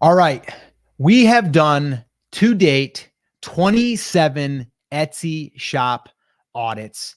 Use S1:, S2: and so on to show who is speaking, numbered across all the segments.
S1: All right. We have done to date 27 Etsy shop audits.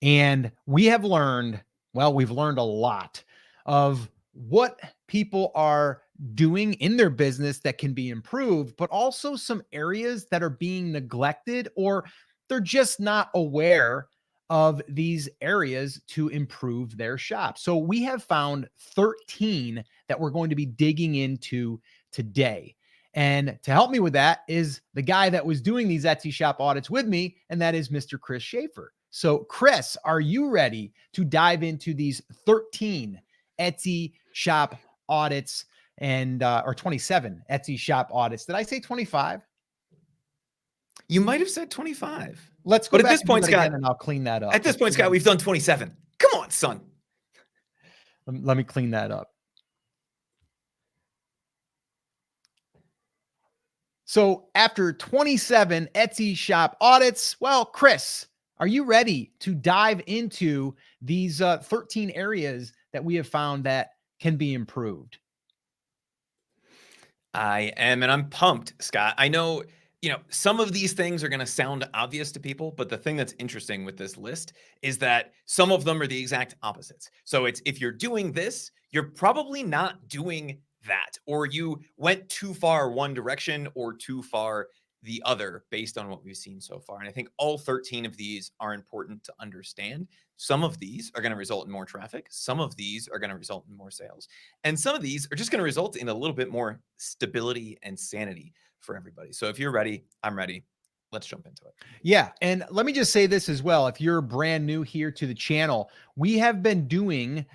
S1: And we have learned, well, we've learned a lot of what people are doing in their business that can be improved, but also some areas that are being neglected or they're just not aware of these areas to improve their shop. So we have found 13 that we're going to be digging into today. And to help me with that is the guy that was doing these Etsy shop audits with me, and that is Mr. Chris Schaefer. So, Chris, are you ready to dive into these 13 Etsy shop audits and or 27 Etsy shop audits? Did I say 25?
S2: You might have said 25.
S1: Let's go back at this point, Scott, and I'll clean that up.
S2: At this point, Scott, we've done 27. Come on, son.
S1: Let me clean that up. So after 27 Etsy shop audits, well, Chris, are you ready to dive into these 13 areas that we have found that can be improved?
S2: I am, and I'm pumped, Scott. I know, some of these things are going to sound obvious to people, but the thing that's interesting with this list is that some of them are the exact opposites. So it's if you're doing this, you're probably not doing that, or you went too far one direction or too far the other based on what we've seen so far. And I think all 13 of these are important to understand. Some of these are going to result in more traffic. Some of these are going to result in more sales. And some of these are just going to result in a little bit more stability and sanity for everybody. So if you're ready, I'm ready. Let's jump into it.
S1: Yeah. And let me just say this as well. If you're brand new here to the channel, we have been doing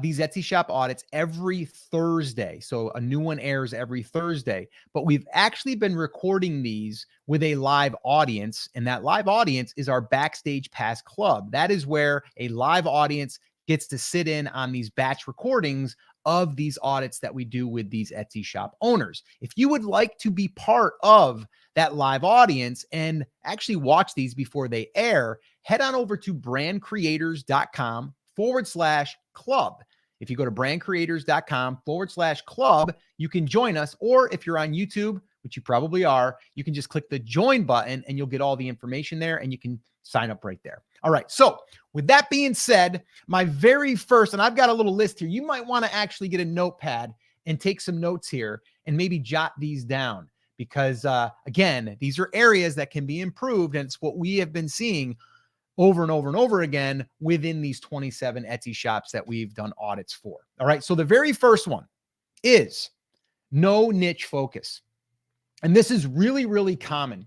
S1: these Etsy shop audits every Thursday. So a new one airs every Thursday, but we've actually been recording these with a live audience. And that live audience is our Backstage Pass Club. That is where a live audience gets to sit in on these batch recordings of these audits that we do with these Etsy shop owners. If you would like to be part of that live audience and actually watch these before they air, head on over to brandcreators.com/club. If you go to brandcreators.com/club, you can join us. Or if you're on YouTube, which you probably are, you can just click the join button and you'll get all the information there and you can sign up right there. All right. So with that being said, my very first, and I've got a little list here. You might want to actually get a notepad and take some notes here and maybe jot these down because again, these are areas that can be improved. And it's what we have been seeing over and over and over again within these 27 Etsy shops that we've done audits for. All right. So the very first one is no niche focus. And this is really, really common,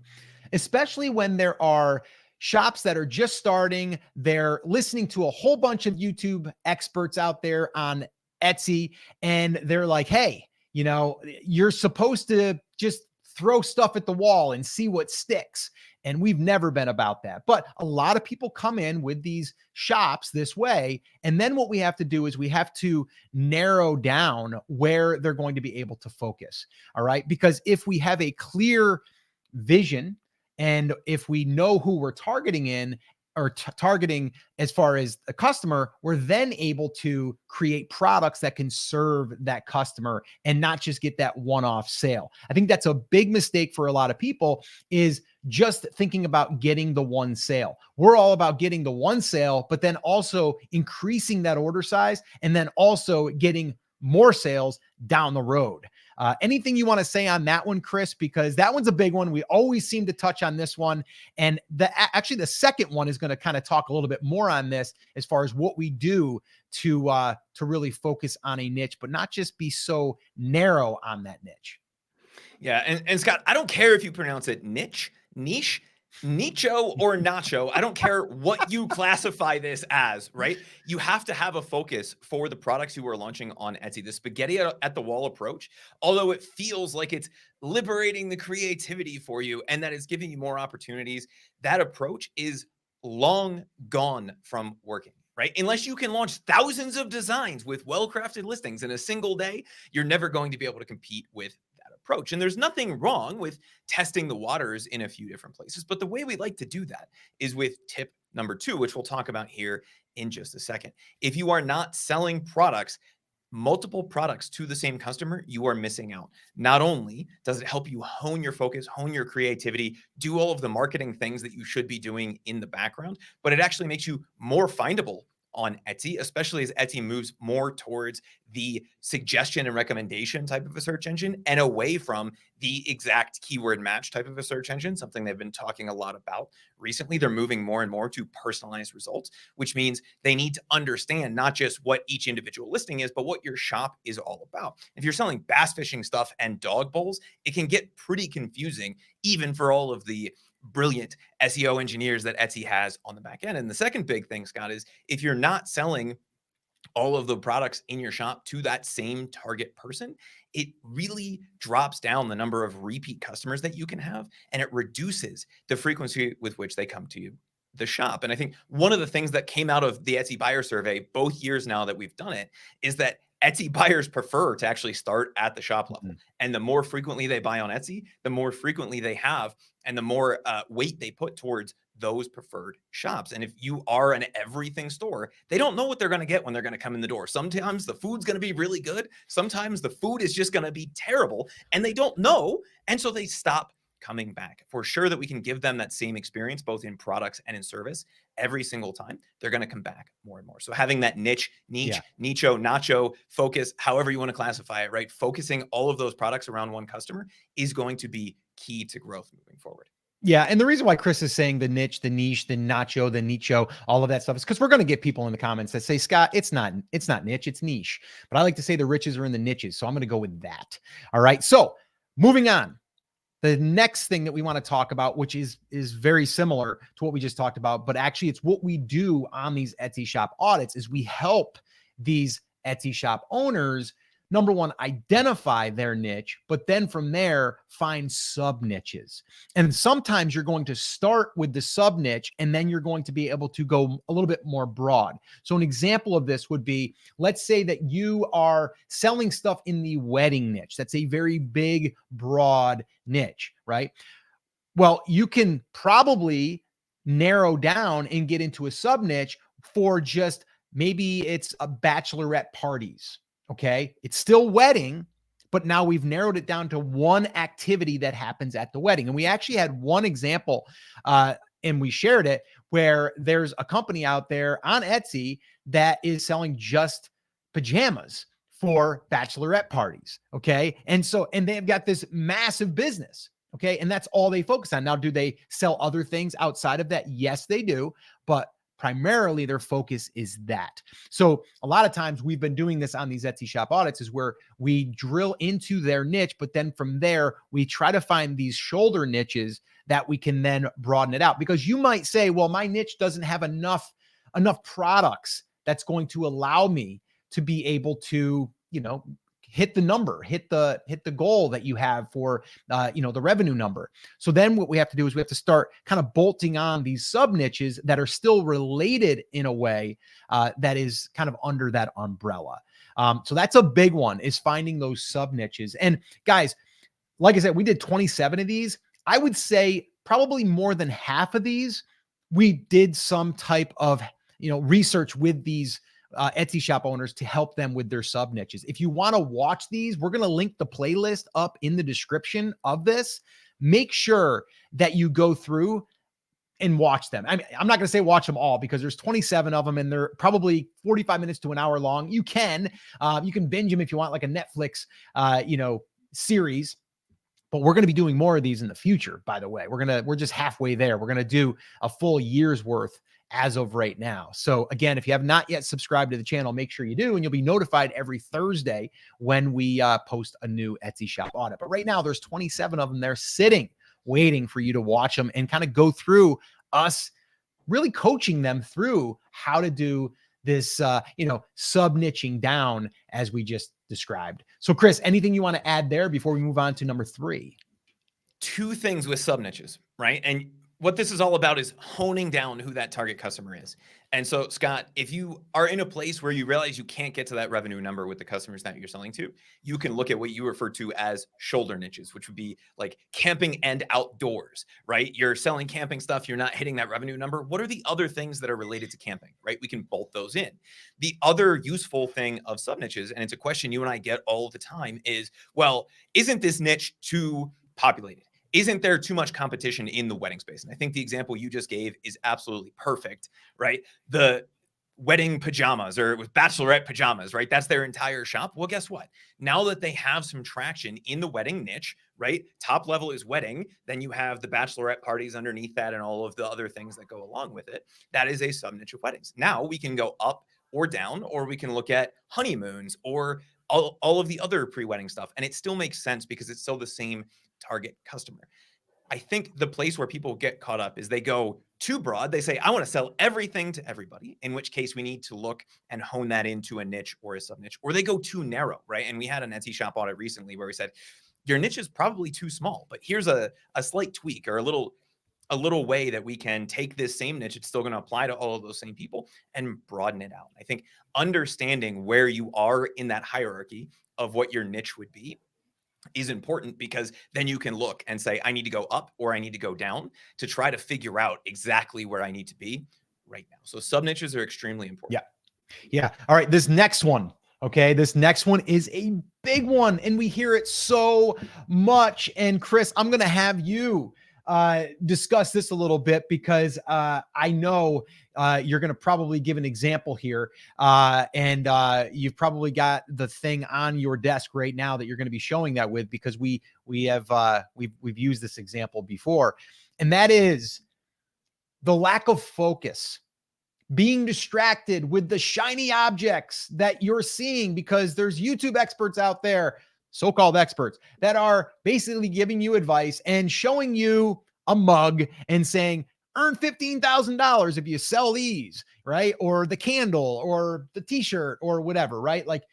S1: especially when there are shops that are just starting. They're listening to a whole bunch of YouTube experts out there on Etsy, and they're like, hey, you're supposed to just throw stuff at the wall and see what sticks. And we've never been about that. But a lot of people come in with these shops this way. And then what we have to do is we have to narrow down where they're going to be able to focus. All right. Because if we have a clear vision and if we know who we're targeting in or targeting as far as a customer, we're then able to create products that can serve that customer and not just get that one-off sale. I think that's a big mistake for a lot of people is just thinking about getting the one sale. We're all about getting the one sale, but then also increasing that order size and then also getting more sales down the road. Anything you want to say on that one, Chris? Because that one's a big one. We always seem to touch on this one. And actually the second one is going to kind of talk a little bit more on this as far as what we do to really focus on a niche, but not just be so narrow on that niche.
S2: Yeah. And Scott, I don't care if you pronounce it niche, nicho, or nacho. I don't care what you classify this as, right? You have to have a focus for the products you are launching on Etsy. The spaghetti at the wall approach, although it feels like it's liberating the creativity for you and that it's giving you more opportunities, that approach is long gone from working. Right? Unless you can launch thousands of designs with well-crafted listings in a single day, you're never going to be able to compete with that approach. And there's nothing wrong with testing the waters in a few different places. But the way we like to do that is with tip number 2, which we'll talk about here in just a second. If you are not selling products multiple products to the same customer, you are missing out. Not only does it help you hone your focus, hone your creativity, do all of the marketing things that you should be doing in the background, but it actually makes you more findable on Etsy, especially as Etsy moves more towards the suggestion and recommendation type of a search engine and away from the exact keyword match type of a search engine, something they've been talking a lot about recently. They're moving more and more to personalized results, which means they need to understand not just what each individual listing is, but what your shop is all about. If you're selling bass fishing stuff and dog bowls, it can get pretty confusing, even for all of the brilliant SEO engineers that Etsy has on the back end. And the second big thing, Scott, is if you're not selling all of the products in your shop to that same target person, it really drops down the number of repeat customers that you can have, and it reduces the frequency with which they come to you, the shop. And I think one of the things that came out of the Etsy buyer survey, both years now that we've done it, is that Etsy buyers prefer to actually start at the shop level. And the more frequently they buy on Etsy, the more frequently they have, and the more weight they put towards those preferred shops. And if you are an everything store, they don't know what they're going to get when they're going to come in the door. Sometimes the food's going to be really good. Sometimes the food is just going to be terrible, and they don't know. And so they stop coming back. For sure that we can give them that same experience, both in products and in service, every single time, they're going to come back more and more. So having that nicho, nacho focus, however you want to classify it, right? Focusing all of those products around one customer is going to be key to growth moving forward.
S1: Yeah. And the reason why Chris is saying the niche, the niche, the nacho, the nicho, all of that stuff is because we're going to get people in the comments that say, Scott, it's not niche, it's niche. But I like to say the riches are in the niches. So I'm going to go with that. All right. So moving on. The next thing that we want to talk about, which is very similar to what we just talked about, but actually it's what we do on these Etsy shop audits, is we help these Etsy shop owners, number one, identify their niche, but then from there, find sub niches. And sometimes you're going to start with the sub niche, and then you're going to be able to go a little bit more broad. So an example of this would be, let's say that you are selling stuff in the wedding niche. That's a very big, broad niche, right? Well, you can probably narrow down and get into a sub niche for just maybe it's a bachelorette parties. Okay. It's still wedding, but now we've narrowed it down to one activity that happens at the wedding. And we actually had one example, and we shared it, where there's a company out there on Etsy that is selling just pajamas for bachelorette parties. Okay. And they've got this massive business. Okay. And that's all they focus on. Now, do they sell other things outside of that? Yes, they do. But primarily their focus is that. So a lot of times we've been doing this on these Etsy shop audits, is where we drill into their niche, but then from there we try to find these shoulder niches that we can then broaden it out. Because you might say, well, my niche doesn't have enough products that's going to allow me to be able to, hit the number, hit the goal that you have for, the revenue number. So then what we have to do is we have to start kind of bolting on these sub niches that are still related in a way that is kind of under that umbrella. So that's a big one, is finding those sub niches. And guys, like I said, we did 27 of these. I would say probably more than half of these, we did some type of, research with these Etsy shop owners to help them with their sub niches. If you want to watch these, we're going to link the playlist up in the description of this. Make sure that you go through and watch them. I'm not going to say watch them all, because there's 27 of them and they're probably 45 minutes to an hour long. You can binge them if you want, like a Netflix, series. But we're going to be doing more of these in the future, by the way. We're just halfway there. We're going to do a full year's worth as of right now. So again, if you have not yet subscribed to the channel, make sure you do, and you'll be notified every Thursday when we post a new Etsy shop audit. But right now there's 27 of them there sitting, waiting for you to watch them and kind of go through us really coaching them through how to do this, sub niching down as we just described. So Chris, anything you want to add there before we move on to number 3?
S2: Two things with sub niches, right? And what this is all about is honing down who that target customer is. And so, Scott, if you are in a place where you realize you can't get to that revenue number with the customers that you're selling to, you can look at what you refer to as shoulder niches, which would be like camping and outdoors, right? You're selling camping stuff, you're not hitting that revenue number. What are the other things that are related to camping, right? We can bolt those in. The other useful thing of sub niches, and it's a question you and I get all the time, is, well, isn't this niche too populated? Isn't there too much competition in the wedding space? And I think the example you just gave is absolutely perfect, right? The wedding pajamas or with bachelorette pajamas, right? That's their entire shop. Well, guess what? Now that they have some traction in the wedding niche, right? Top level is wedding. Then you have the bachelorette parties underneath that and all of the other things that go along with it. That is a sub niche of weddings. Now we can go up or down, or we can look at honeymoons or all of the other pre-wedding stuff. And it still makes sense because it's still the same target customer. I think the place where people get caught up is they go too broad. They say, I want to sell everything to everybody, in which case we need to look and hone that into a niche or a sub niche, or they go too narrow, right? And we had an Etsy shop audit recently where we said, your niche is probably too small, but here's a slight tweak or a little way that we can take this same niche. It's still going to apply to all of those same people and broaden it out. I think understanding where you are in that hierarchy of what your niche would be is important, because then you can look and say, I need to go up or I need to go down to try to figure out exactly where I need to be right now. So sub niches are extremely important.
S1: Yeah. All right. This next one. Okay. This next one is a big one and we hear it so much. And Chris, I'm going to have you discuss this a little bit because I know you're going to probably give an example here. And you've probably got the thing on your desk right now that you're going to be showing that with, because we've used this example before. And that is the lack of focus, being distracted with the shiny objects that you're seeing, because there's YouTube experts out there, so-called experts, that are basically giving you advice and showing you a mug and saying, earn $15,000 if you sell these, right? Or the candle or the t-shirt or whatever, right? Like,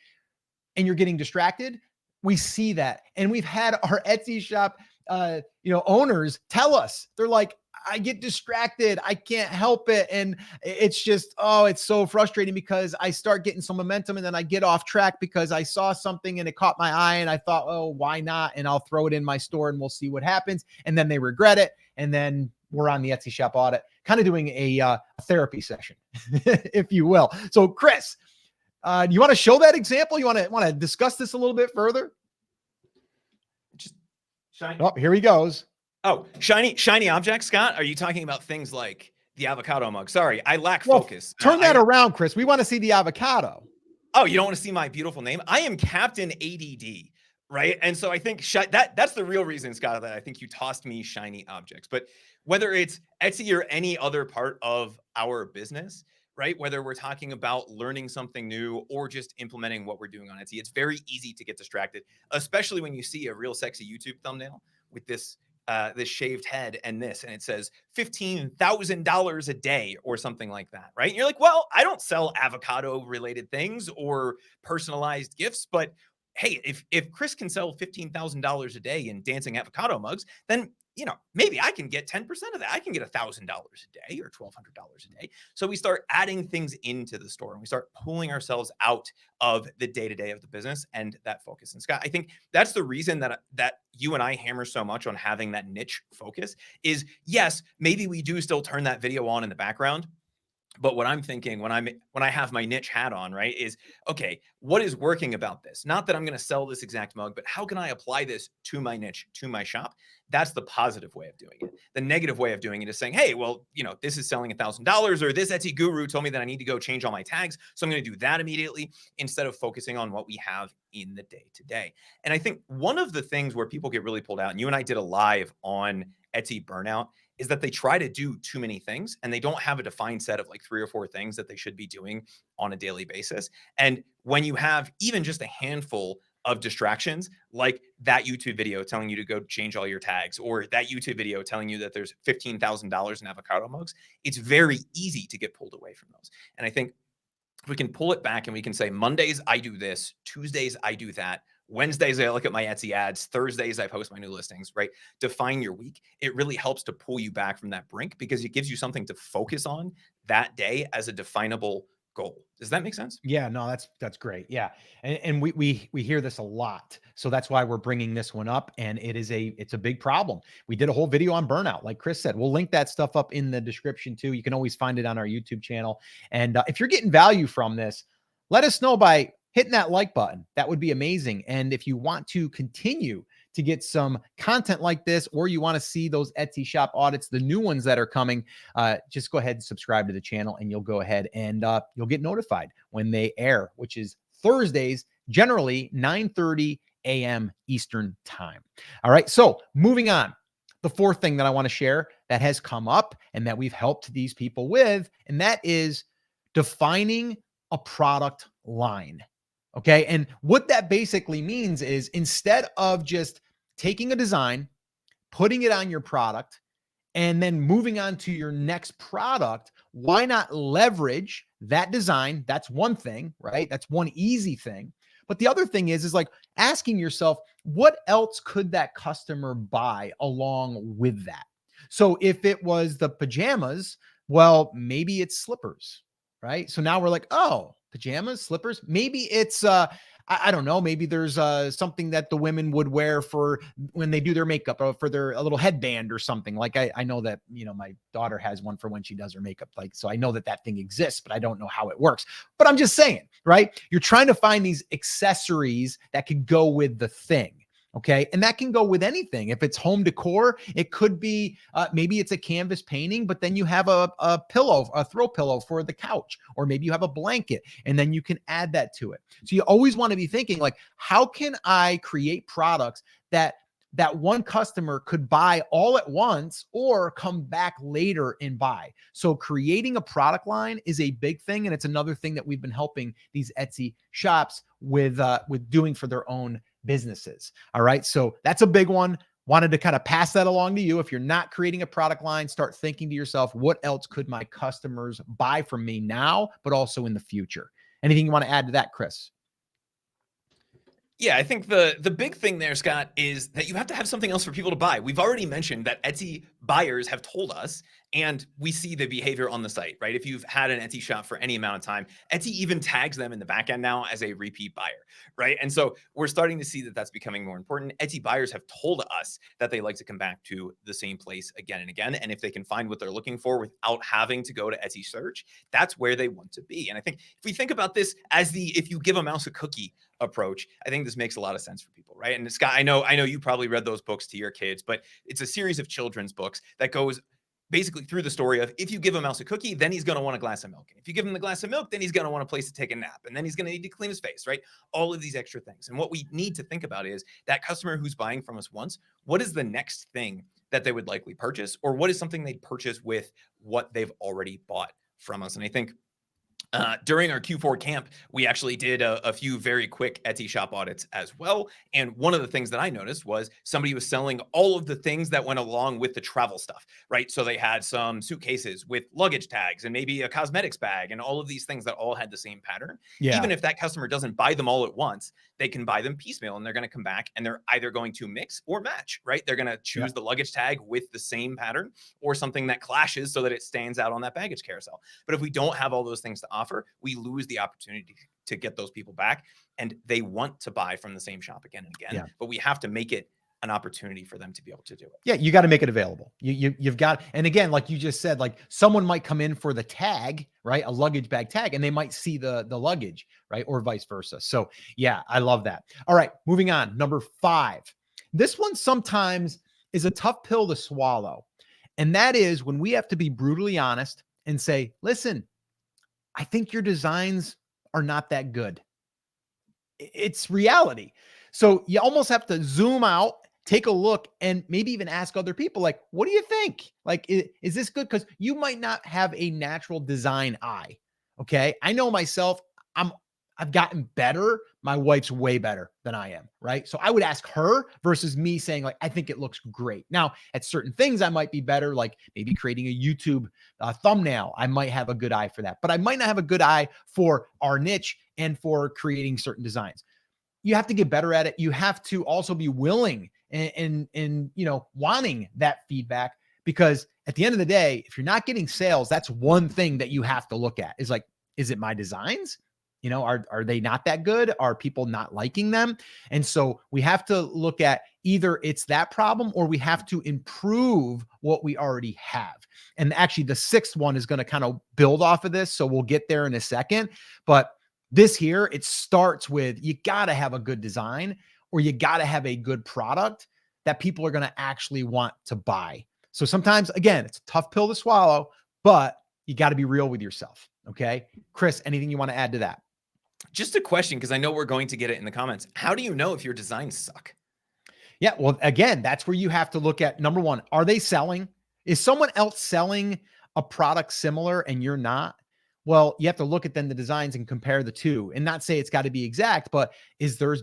S1: and you're getting distracted. We see that. And we've had our Etsy shop, owners tell us, they're like, I get distracted. I can't help it. And it's just, it's so frustrating because I start getting some momentum and then I get off track because I saw something and it caught my eye and I thought, oh, why not? And I'll throw it in my store and we'll see what happens. And then they regret it. And then we're on the Etsy shop audit, kind of doing a therapy session, if you will. So Chris, do you want to show that example? You want to discuss this a little bit further?
S2: Just shiny.
S1: Oh, here he goes.
S2: Oh, shiny objects, Scott? Are you talking about things like the avocado mug? Sorry, I lack focus.
S1: Turn that around, Chris. We want to see the avocado.
S2: Oh, you don't want to see my beautiful name? I am Captain ADD, right? And so I think that's the real reason, Scott, that I think you tossed me shiny objects. But whether it's Etsy or any other part of our business, right? Whether we're talking about learning something new or just implementing what we're doing on Etsy, it's very easy to get distracted, especially when you see a real sexy YouTube thumbnail with this shaved head and it says $15,000 a day or something like that, right? And you're like, well, I don't sell avocado related things or personalized gifts, but hey, if Chris can sell $15,000 a day in dancing avocado mugs, then maybe I can get 10% of that. I can get $1,000 a day or $1,200 a day. So we start adding things into the store and we start pulling ourselves out of the day-to-day of the business and that focus. And Scott, I think that's the reason that you and I hammer so much on having that niche focus is, yes, maybe we do still turn that video on in the background. But what I'm thinking when I have my niche hat on, right, is, okay, what is working about this? Not that I'm going to sell this exact mug, but how can I apply this to my niche, to my shop? That's the positive way of doing it. The negative way of doing it is saying, hey, well, this is selling $1,000, or this Etsy guru told me that I need to go change all my tags, so I'm going to do that immediately instead of focusing on what we have in the day-to-day. And I think one of the things where people get really pulled out, and you and I did a live on Etsy burnout, is that they try to do too many things and they don't have a defined set of like 3 or 4 things that they should be doing on a daily basis. And when you have even just a handful of distractions, like that YouTube video telling you to go change all your tags, or that YouTube video telling you that there's $15,000 in avocado mugs, it's very easy to get pulled away from those. And I think if we can pull it back and we can say, Mondays, I do this, Tuesdays, I do that, Wednesdays, I look at my Etsy ads. Thursdays, I post my new listings, right? Define your week. It really helps to pull you back from that brink because it gives you something to focus on that day as a definable goal. Does that make sense?
S1: Yeah, no, that's great. Yeah. And we hear this a lot. So that's why we're bringing this one up, and it's a big problem. We did a whole video on burnout, like Chris said. We'll link that stuff up in the description too. You can always find it on our YouTube channel. And if you're getting value from this, let us know by hitting that like button. That would be amazing. And if you want to continue to get some content like this, or you want to see those Etsy shop audits, the new ones that are coming, just go ahead and subscribe to the channel, and you'll go ahead and you'll get notified when they air, which is Thursdays, generally 9:30 a.m. Eastern time. All right. So moving on, the fourth thing that I want to share that has come up and that we've helped these people with, and that is defining a product line. Okay. And what that basically means is, instead of just taking a design, putting it on your product, and then moving on to your next product, why not leverage that design? That's one thing, right? That's one easy thing. But the other thing is like asking yourself, what else could that customer buy along with that? So if it was the pajamas, well, maybe it's slippers, right? So now we're like, oh, pajamas, slippers. Maybe it's I don't know. Maybe there's something that the women would wear for when they do their makeup, or for a little headband or something. Like I know that, my daughter has one for when she does her makeup. Like, so I know that thing exists, but I don't know how it works. But I'm just saying, right? You're trying to find these accessories that could go with the thing. Okay. And that can go with anything. If it's home decor, it could be maybe it's a canvas painting, but then you have a pillow, a throw pillow for the couch, or maybe you have a blanket, and then you can add that to it. So you always want to be thinking like, how can I create products that one customer could buy all at once or come back later and buy? So creating a product line is a big thing. And it's another thing that we've been helping these Etsy shops with doing for their own businesses. All right. So that's a big one. Wanted to kind of pass that along to you. If you're not creating a product line, start thinking to yourself, what else could my customers buy from me now, but also in the future? Anything you want to add to that, Chris?
S2: Yeah, I think the big thing there, Scott, is that you have to have something else for people to buy. We've already mentioned that Etsy buyers have told us, and we see the behavior on the site, right? If you've had an Etsy shop for any amount of time, Etsy even tags them in the back end now as a repeat buyer, right? And so we're starting to see that that's becoming more important. Etsy buyers have told us that they like to come back to the same place again and again. And if they can find what they're looking for without having to go to Etsy search, that's where they want to be. And I think if we think about this as if you give a mouse a cookie approach, I think this makes a lot of sense for people, right? And Scott, I know you probably read those books to your kids, but it's a series of children's books that goes basically through the story of, if you give a mouse a cookie, then he's going to want a glass of milk. And if you give him the glass of milk, then he's going to want a place to take a nap. And then he's going to need to clean his face, right? All of these extra things. And what we need to think about is that customer who's buying from us once, what is the next thing that they would likely purchase? Or what is something they'd purchase with what they've already bought from us? And I think during our Q4 camp, we actually did a few very quick Etsy shop audits as well. And one of the things that I noticed was somebody was selling all of the things that went along with the travel stuff, right? So they had some suitcases with luggage tags and maybe a cosmetics bag and all of these things that all had the same pattern.
S1: Yeah.
S2: Even if that customer doesn't buy them all at once, they can buy them piecemeal, and they're going to come back and they're either going to mix or match, right? They're going to choose the luggage tag with the same pattern or something that clashes so that it stands out on that baggage carousel. But if we don't have all those things to offer, we lose the opportunity to get those people back, and they want to buy from the same shop again and again. But we have to make it an opportunity for them to be able to do it.
S1: Yeah, you got to make it available. You've got, and again, like you just said, like someone might come in for the tag, right? A luggage bag tag, and they might see the luggage, right? Or vice versa. So yeah, I love that. All right, moving on. Number 5. This one sometimes is a tough pill to swallow. And that is when we have to be brutally honest and say, listen, I think your designs are not that good. It's reality. So you almost have to zoom out, take a look, and maybe even ask other people, like, what do you think? Like, is this good? Because you might not have a natural design eye. Okay. I know myself, I've gotten better. My wife's way better than I am. Right. So I would ask her versus me saying, like, I think it looks great. Now, at certain things, I might be better, like maybe creating a YouTube thumbnail. I might have a good eye for that, but I might not have a good eye for our niche and for creating certain designs. you have to get better at it. You have to also be willing and wanting that feedback, because at the end of the day, if you're not getting sales, that's one thing that you have to look at is like, is it my designs? Are they not that good? Are people not liking them? And so we have to look at either it's that problem or we have to improve what we already have. And actually the sixth one is going to kind of build off of this. So we'll get there in a second. But this here, it starts with, you got to have a good design, or you got to have a good product that people are going to actually want to buy. So sometimes, again, it's a tough pill to swallow, but you got to be real with yourself. Okay. Chris, anything you want to add to that?
S2: Just a question, because I know we're going to get it in the comments. How do you know if your designs suck?
S1: Yeah. Well, again, that's where you have to look at, number one, are they selling? Is someone else selling a product similar and you're not? Well, you have to look at then the designs and compare the two, and not say it's got to be exact, but is theirs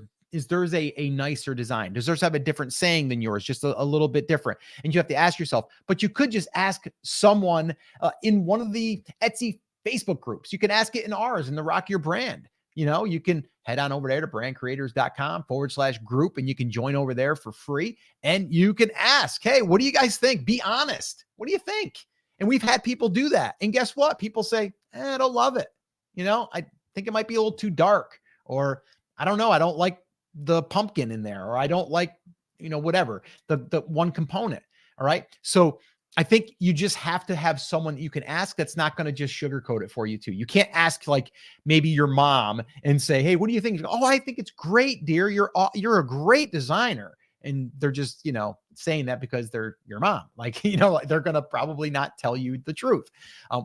S1: a nicer design? Does theirs have a different saying than yours? Just a little bit different. And you have to ask yourself, but you could just ask someone in one of the Etsy Facebook groups. You can ask it in ours, in the Rock Your Brand. You can head on over there to brandcreators.com/group, and you can join over there for free. And you can ask, hey, what do you guys think? Be honest. What do you think? And we've had people do that. And guess what? People say, I don't love it. I think it might be a little too dark, or I don't know. I don't like the pumpkin in there, or I don't like, whatever, the one component. All right. So I think you just have to have someone you can ask that's not going to just sugarcoat it for you too. You can't ask like maybe your mom and say, hey, what do you think? Oh, I think it's great, dear. You're a great designer. And they're just, saying that because they're your mom. Like, they're going to probably not tell you the truth.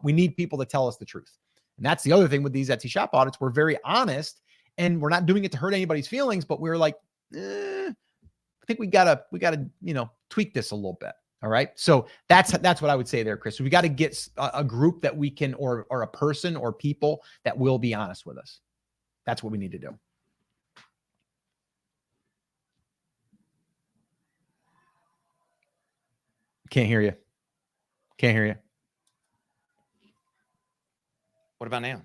S1: We need people to tell us the truth. And that's the other thing with these Etsy shop audits. We're very honest, and we're not doing it to hurt anybody's feelings, but we're like, I think we gotta, tweak this a little bit. All right. So that's what I would say there, Chris. We got to get a group that we can, or a person or people that will be honest with us. That's what we need to do. Can't hear you. Can't hear you.
S2: What about now?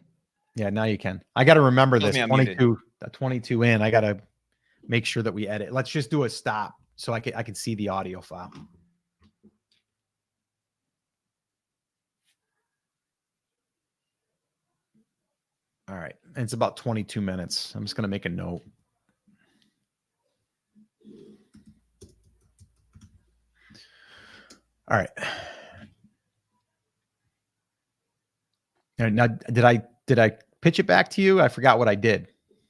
S1: Yeah, now you can. I got to remember this 22 in. I got to make sure that we edit. Let's just do a stop so I can see the audio file. All right. And it's about 22 minutes. I'm just going to make a note. All right. Now, did I pitch it back to you? I forgot what I did.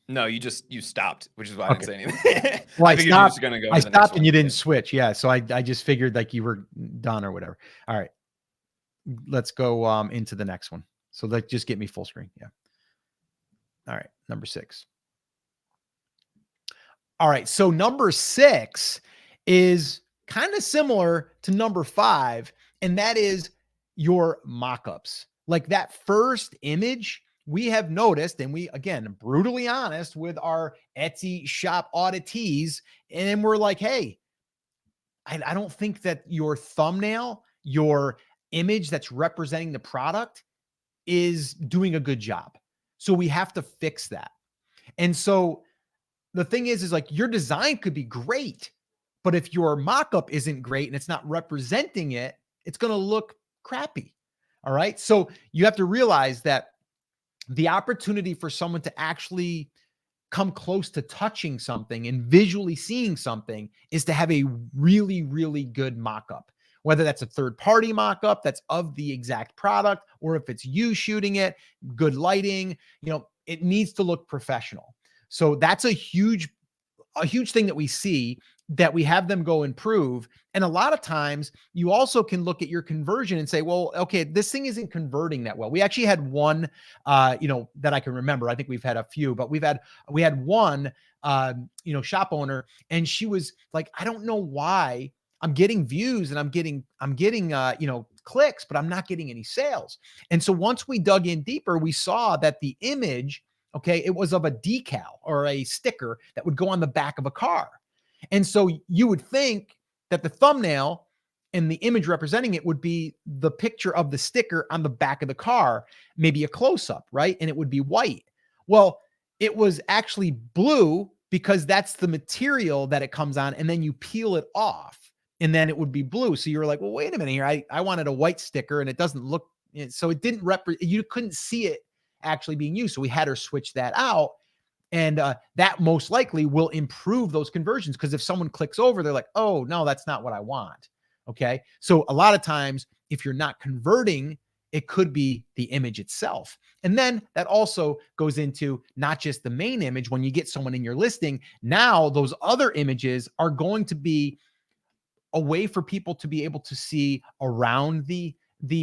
S2: No, you stopped, which is why I didn't say anything.
S1: Well, I stopped and you didn't switch. Yeah. So I just figured like you were done or whatever. All right. Let's go into the next one. So just get me full screen. Yeah. All right. Number 6. All right. So number 6 is kind of similar to number 5. And that is your mock-ups. Like that first image, we have noticed, and we, again, brutally honest with our Etsy shop auditees. And we're like, hey, I don't think that your thumbnail, your image that's representing the product is doing a good job. So we have to fix that. And so the thing is like your design could be great, but if your mock-up isn't great and it's not representing it, it's going to look crappy. All right. So you have to realize that the opportunity for someone to actually come close to touching something and visually seeing something is to have a really, really good mock-up, whether that's a third-party mock-up that's of the exact product, or if it's you shooting it, good lighting, it needs to look professional. So that's a huge thing that we see, that we have them go improve. And a lot of times you also can look at your conversion and say, well, okay, this thing isn't converting that well. We actually had one, that I can remember. I think we've had a few, but we had one, shop owner, and she was like, I don't know why I'm getting views and I'm getting, clicks, but I'm not getting any sales. And so once we dug in deeper, we saw that the image, okay, it was of a decal or a sticker that would go on the back of a car. And so you would think that the thumbnail and the image representing it would be the picture of the sticker on the back of the car, maybe a close-up, right? And it would be white. Well, it was actually blue because that's the material that it comes on, and then you peel it off and then it would be blue. So you're like, well, wait a minute here. I wanted a white sticker and it doesn't look, so it didn't you couldn't see it actually being used. So we had her switch that out. And that most likely will improve those conversions, because if someone clicks over, they're like, oh, no, that's not what I want. Okay. So a lot of times, if you're not converting, it could be the image itself. And then that also goes into not just the main image. When you get someone in your listing, now those other images are going to be a way for people to be able to see around the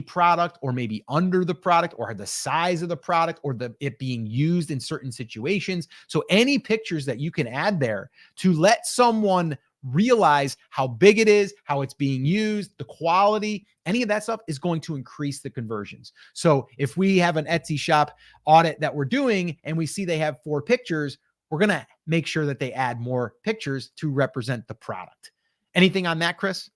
S1: product, or maybe under the product, or the size of the product, or it being used in certain situations. So any pictures that you can add there to let someone realize how big it is, how it's being used, the quality, any of that stuff is going to increase the conversions. So if we have an Etsy shop audit that we're doing and we see they have 4 pictures, we're going to make sure that they add more pictures to represent the product. Anything on that, Chris?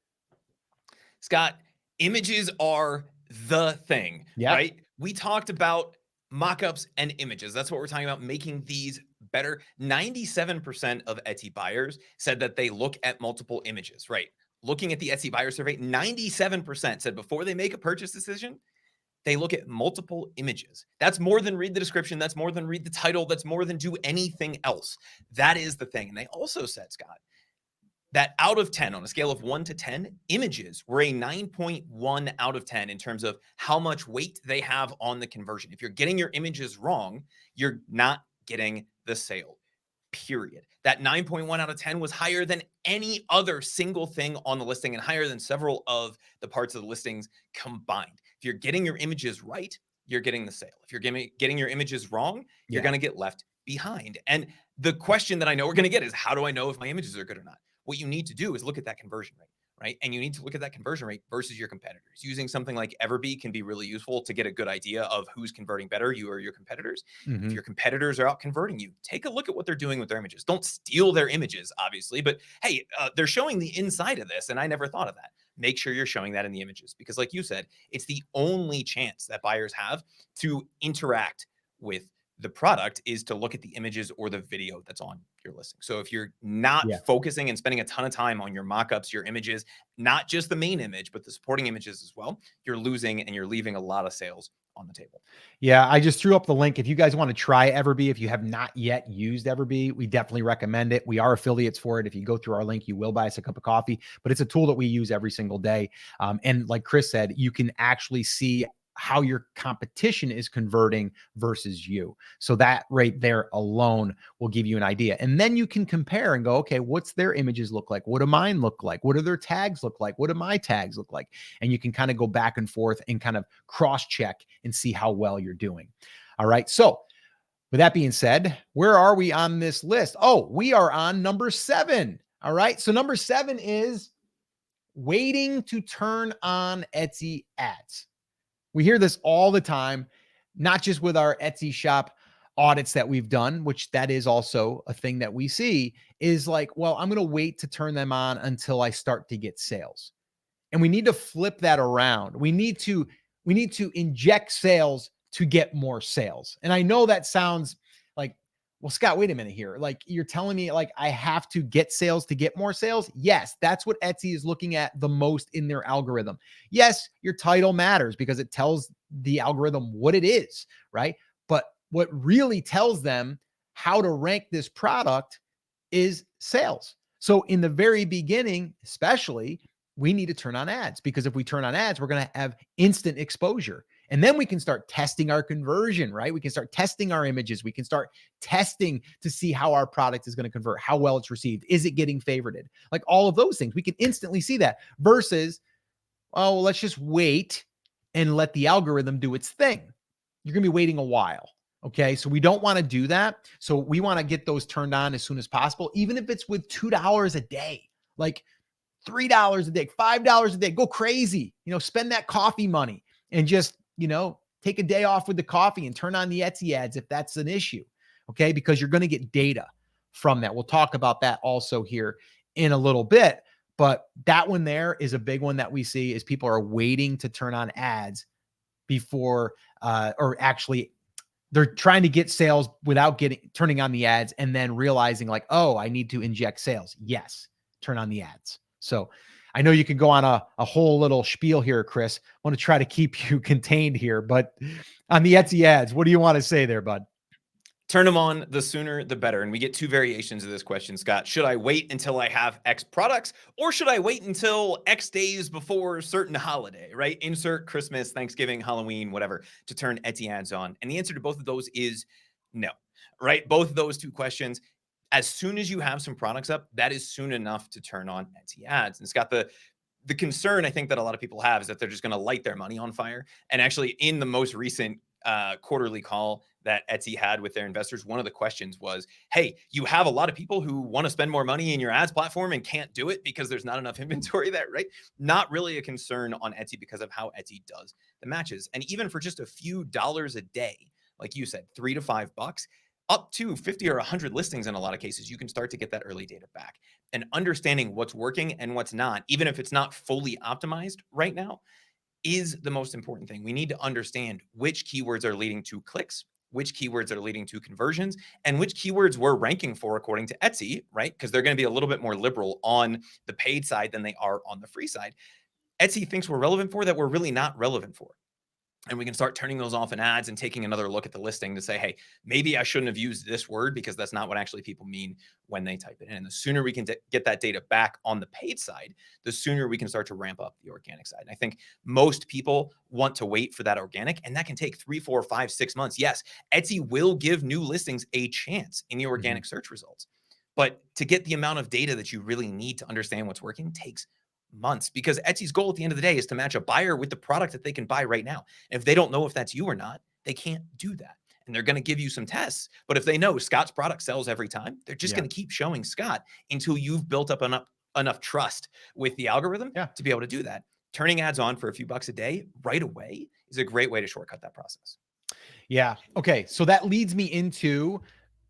S2: Scott, images are the thing,
S1: Yeah.
S2: right? We talked about mockups and images. That's what we're talking about, making these better. 97% of Etsy buyers said that they look at multiple images, right? Looking at the Etsy buyer survey, 97% said before they make a purchase decision, they look at multiple images. That's more than read the description. That's more than read the title. That's more than do anything else. That is the thing. And they also said, Scott, that out of 10, on a scale of 1 to 10, images were a 9.1 out of 10 in terms of how much weight they have on the conversion. If you're getting your images wrong, you're not getting the sale, period. That 9.1 out of 10 was higher than any other single thing on the listing and higher than several of the parts of the listings combined. If you're getting your images right, you're getting the sale. If you're getting your images wrong, you're going to get left behind. And the question that I know we're going to get is, how do I know if my images are good or not? What you need to do is look at that conversion rate, right? And you need to look at that conversion rate versus your competitors. Using something like Everbee can be really useful to get a good idea of who's converting better, you or your competitors.
S1: Mm-hmm.
S2: If your competitors are out converting you, take a look at what they're doing with their images. Don't steal their images, obviously, but hey, they're showing the inside of this, and I never thought of that. Make sure you're showing that in the images, because like you said, it's the only chance that buyers have to interact with the product is to look at the images or the video that's on your listing. So if you're not focusing and spending a ton of time on your mockups, your images, not just the main image, but the supporting images as well, you're losing and you're leaving a lot of sales on the table.
S1: Yeah, I just threw up the link. If you guys want to try Everbee, if you have not yet used Everbee, we definitely recommend it. We are affiliates for it. If you go through our link, you will buy us a cup of coffee, but it's a tool that we use every single day. And like Chris said, you can actually see how your competition is converting versus you. So that right there alone will give you an idea. And then you can compare and go, okay, what's their images look like? What do mine look like? What do their tags look like? What do my tags look like? And you can kind of go back and forth and kind of cross check and see how well you're doing. All right. So with that being said, where are we on this list? Oh, we are on number 7. All right. So number 7 is waiting to turn on Etsy ads. We hear this all the time, not just with our Etsy shop audits that we've done, which that is also a thing that we see, is like, well, I'm going to wait to turn them on until I start to get sales. And we need to flip that around. We need to inject sales to get more sales. And I know that sounds like, well, Scott, wait a minute here. Like, you're telling me like I have to get sales to get more sales? Yes, that's what Etsy is looking at the most in their algorithm. Yes, your title matters because it tells the algorithm what it is, right? But what really tells them how to rank this product is sales. So in the very beginning, especially, we need to turn on ads, because if we turn on ads, we're going to have instant exposure. And then we can start testing our conversion, right? We can start testing our images. We can start testing to see how our product is going to convert, how well it's received. Is it getting favorited? Like all of those things, we can instantly see that versus, oh, well, let's just wait and let the algorithm do its thing. You're going to be waiting a while. Okay. So we don't want to do that. So we want to get those turned on as soon as possible, even if it's with $2 a day, like $3 a day, $5 a day, go crazy, spend that coffee money and just, take a day off with the coffee and turn on the Etsy ads if that's an issue. Okay. Because you're going to get data from that. We'll talk about that also here in a little bit, but that one there is a big one that we see is people are waiting to turn on ads before, or actually they're trying to get sales without turning on the ads and then realizing like, oh, I need to inject sales. Yes, turn on the ads. So I know you can go on a whole little spiel here, Chris. I want to try to keep you contained here, but on the Etsy ads, what do you want to say there, bud?
S2: Turn them on, the sooner the better. And we get two variations of this question, Scott. Should I wait until I have X products, or should I wait until X days before a certain holiday, right? Insert Christmas, Thanksgiving, Halloween, whatever, to turn Etsy ads on. And the answer to both of those is no, right? Both of those two questions. As soon as you have some products up, that is soon enough to turn on Etsy ads. And Scott, the concern I think that a lot of people have is that they're just going to light their money on fire. And actually, in the most recent quarterly call that Etsy had with their investors, one of the questions was, hey, you have a lot of people who want to spend more money in your ads platform and can't do it because there's not enough inventory there, right? Not really a concern on Etsy because of how Etsy does the matches. And even for just a few dollars a day, like you said, $3 to $5, up to 50 or 100 listings in a lot of cases, you can start to get that early data back. And understanding what's working and what's not, even if it's not fully optimized right now, is the most important thing. We need to understand which keywords are leading to clicks, which keywords are leading to conversions, and which keywords we're ranking for according to Etsy, right? Because they're going to be a little bit more liberal on the paid side than they are on the free side. Etsy thinks we're relevant for that we're really not relevant for. And we can start turning those off in ads and taking another look at the listing to say, hey, maybe I shouldn't have used this word because that's not what actually people mean when they type it in. And the sooner we can get that data back on the paid side, the sooner we can start to ramp up the organic side. And I think most people want to wait for that organic, and that can take 3, 4, 5, 6 months. Yes, Etsy will give new listings a chance in the organic search results. But to get the amount of data that you really need to understand what's working takes months, because Etsy's goal at the end of the day is to match a buyer with the product that they can buy right now. And if they don't know if that's you or not, they can't do that. And they're going to give you some tests. But if they know Scott's product sells every time, they're just going to keep showing Scott until you've built up enough trust with the algorithm to be able to do that. Turning ads on for a few bucks a day right away is a great way to shortcut that process.
S1: Yeah. Okay. So that leads me into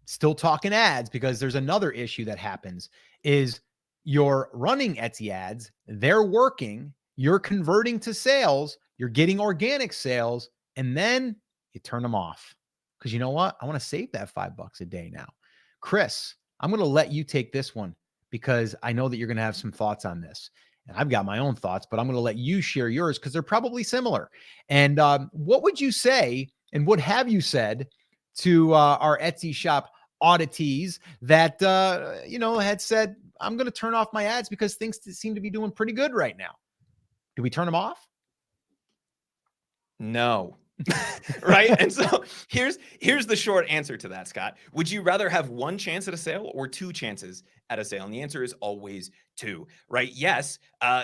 S1: still talking ads, because there's another issue that happens is you're running Etsy ads, they're working, you're converting to sales, you're getting organic sales, and then you turn them off. Because you know what? I want to save that $5 a day now. Chris, I'm going to let you take this one because I know that you're going to have some thoughts on this. And I've got my own thoughts, but I'm going to let you share yours because they're probably similar. And what would you say, and what have you said to our Etsy shop auditees that, had said, I'm going to turn off my ads because things seem to be doing pretty good right now? Do we turn them off?
S2: No. Right. And so here's the short answer to that, Scott. Would you rather have one chance at a sale or two chances at a sale? And the answer is always two, right? Yes,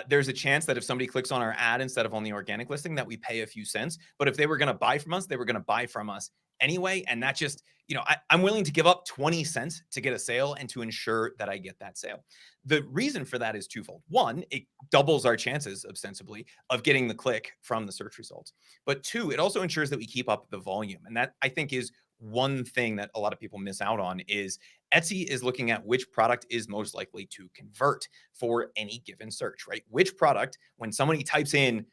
S2: there's a chance that if somebody clicks on our ad instead of on the organic listing, that we pay a few cents. But if they were going to buy from us, they were going to buy from us anyway. And that just, I'm willing to give up 20 cents to get a sale and to ensure that I get that sale. The reason for that is twofold. One, it doubles our chances ostensibly of getting the click from the search results. But two, it also ensures that we keep up the volume. And that, I think, is one thing that a lot of people miss out on is Etsy is looking at which product is most likely to convert for any given search, right? Which product, when somebody types in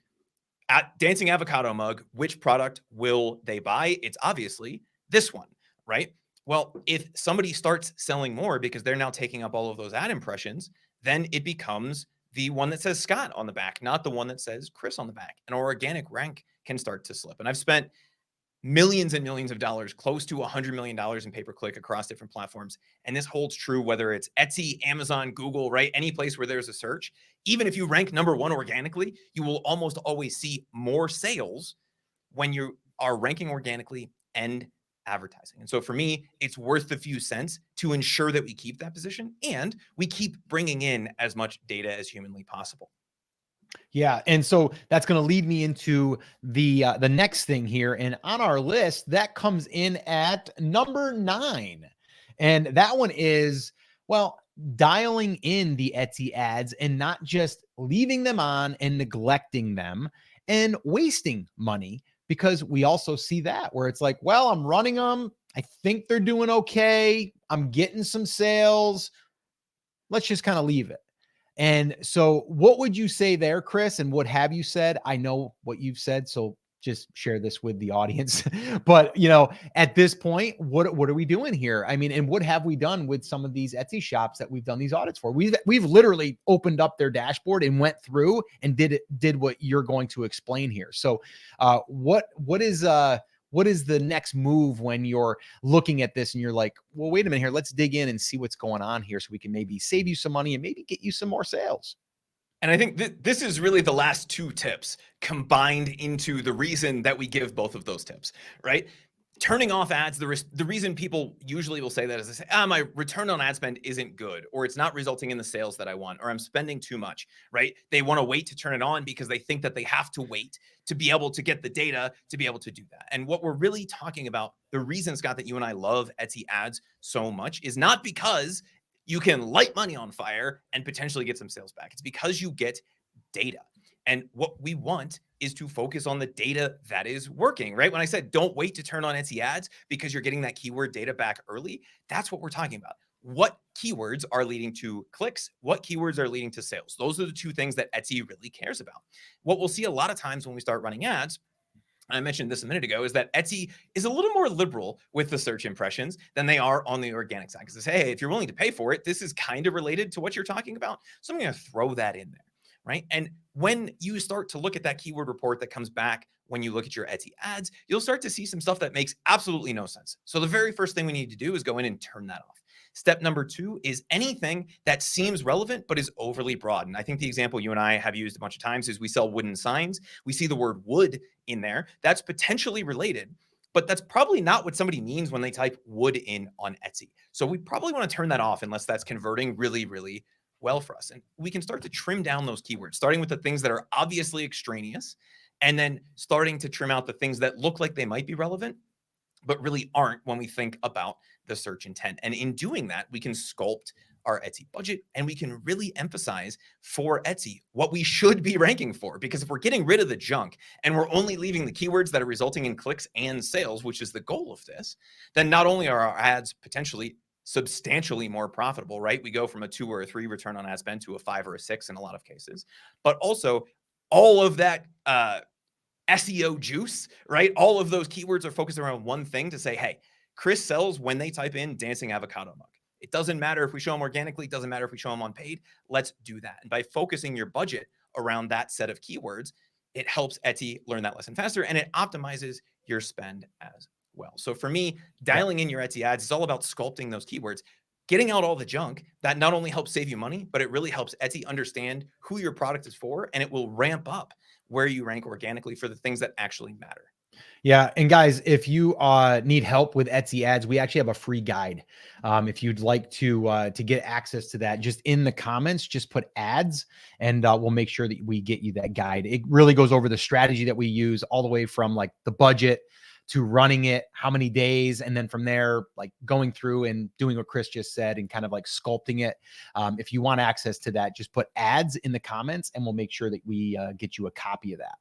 S2: at dancing avocado mug, which product will they buy? It's obviously this one, right? Well, if somebody starts selling more because they're now taking up all of those ad impressions, then it becomes the one that says Scott on the back, not the one that says Chris on the back. And our organic rank can start to slip. And I've spent millions and millions of dollars, close to $100 million in pay-per-click across different platforms. And this holds true whether it's Etsy, Amazon, Google, right? Any place where there's a search. Even if you rank number one organically, you will almost always see more sales when you are ranking organically and advertising. And so for me, it's worth the few cents to ensure that we keep that position and we keep bringing in as much data as humanly possible.
S1: Yeah. And so that's going to lead me into the next thing here. And on our list, that comes in at number 9. And that one is, well, dialing in the Etsy ads and not just leaving them on and neglecting them and wasting money, because we also see that where it's like, well, I'm running them. I think they're doing okay. I'm getting some sales. Let's just kind of leave it. And so what would you say there, Chris? And what have you said? I know what you've said, so just share this with the audience. But, you know, at this point, what are we doing here? I mean, and what have we done with some of these Etsy shops that we've done these audits for? We've literally opened up their dashboard and went through and did what you're going to explain here. So what is the next move when you're looking at this and you're like, well, wait a minute here, let's dig in and see what's going on here so we can maybe save you some money and maybe get you some more sales?
S2: And I think this is really the last two tips combined into the reason that we give both of those tips, right? Turning off ads, the reason people usually will say that is they say, my return on ad spend isn't good, or it's not resulting in the sales that I want, or I'm spending too much, right? They want to wait to turn it on because they think that they have to wait to be able to get the data to be able to do that. And what we're really talking about, the reason, Scott, that you and I love Etsy ads so much is not because you can light money on fire and potentially get some sales back. It's because you get data. And what we want is to focus on the data that is working, right? When I said, don't wait to turn on Etsy ads because you're getting that keyword data back early, that's what we're talking about. What keywords are leading to clicks? What keywords are leading to sales? Those are the two things that Etsy really cares about. What we'll see a lot of times when we start running ads, I mentioned this a minute ago, is that Etsy is a little more liberal with the search impressions than they are on the organic side. Because they say, hey, if you're willing to pay for it, this is kind of related to what you're talking about. So I'm going to throw that in there, right? And when you start to look at that keyword report that comes back when you look at your Etsy ads, you'll start to see some stuff that makes absolutely no sense. So the very first thing we need to do is go in and turn that off. Step number two is anything that seems relevant but is overly broad. And I think the example you and I have used a bunch of times is we sell wooden signs. We see the word wood in there. That's potentially related, but that's probably not what somebody means when they type wood in on Etsy. So we probably want to turn that off unless that's converting really, really well for us. And we can start to trim down those keywords, starting with the things that are obviously extraneous, and then starting to trim out the things that look like they might be relevant, but really aren't when we think about the search intent. And in doing that, we can sculpt our Etsy budget and we can really emphasize for Etsy what we should be ranking for. Because if we're getting rid of the junk and we're only leaving the keywords that are resulting in clicks and sales, which is the goal of this, then not only are our ads potentially substantially more profitable, right? We go from a 2 or a 3 return on ad spend to a 5 or a 6 in a lot of cases, but also all of that SEO juice, right? All of those keywords are focused around one thing to say, hey, Chris sells when they type in dancing avocado mug. It doesn't matter if we show them organically. It doesn't matter if we show them on paid. Let's do that. And by focusing your budget around that set of keywords, it helps Etsy learn that lesson faster and it optimizes your spend as well. So for me, dialing in your Etsy ads is all about sculpting those keywords, getting out all the junk that not only helps save you money, but it really helps Etsy understand who your product is for, and it will ramp up where you rank organically for the things that actually matter.
S1: Yeah. And guys, if you need help with Etsy ads, we actually have a free guide. If you'd like to get access to that, just in the comments, just put ads and we'll make sure that we get you that guide. It really goes over the strategy that we use all the way from like the budget to running it, how many days, and then from there, like going through and doing what Chris just said and kind of like sculpting it. If you want access to that, just put ads in the comments and we'll make sure that we get you a copy of that.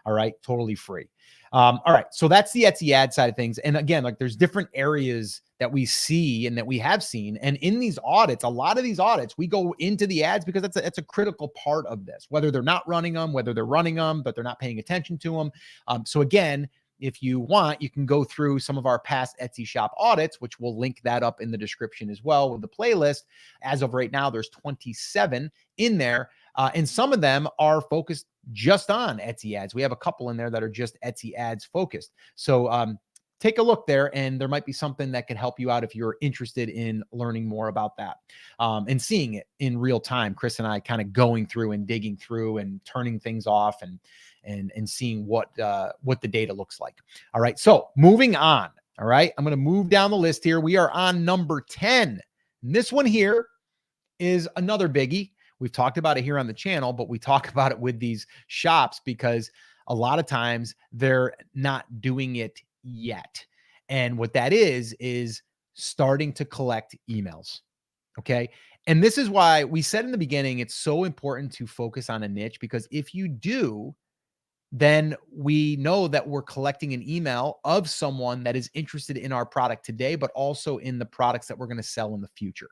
S1: All right. Totally free. All right. So that's the Etsy ad side of things. And again, like there's different areas that we see and that we have seen. And in these audits, a lot of these audits, we go into the ads because that's a critical part of this, whether they're not running them, whether they're running them, but they're not paying attention to them. So again, if you want, you can go through some of our past Etsy shop audits, which we'll link that up in the description as well with the playlist. As of right now, there's 27 in there. And some of them are focused just on Etsy ads. We have a couple in there that are just Etsy ads focused. So take a look there and there might be something that can help you out if you're interested in learning more about that and seeing it in real time. Chris and I kind of going through and digging through and turning things off and seeing what the data looks like. All right. So moving on. All right. I'm going to move down the list here. We are on number 10. And this one here is another biggie. We've talked about it here on the channel, but we talk about it with these shops because a lot of times they're not doing it yet. And what that is starting to collect emails. Okay. And this is why we said in the beginning, it's so important to focus on a niche, because if you do, then we know that we're collecting an email of someone that is interested in our product today, but also in the products that we're going to sell in the future.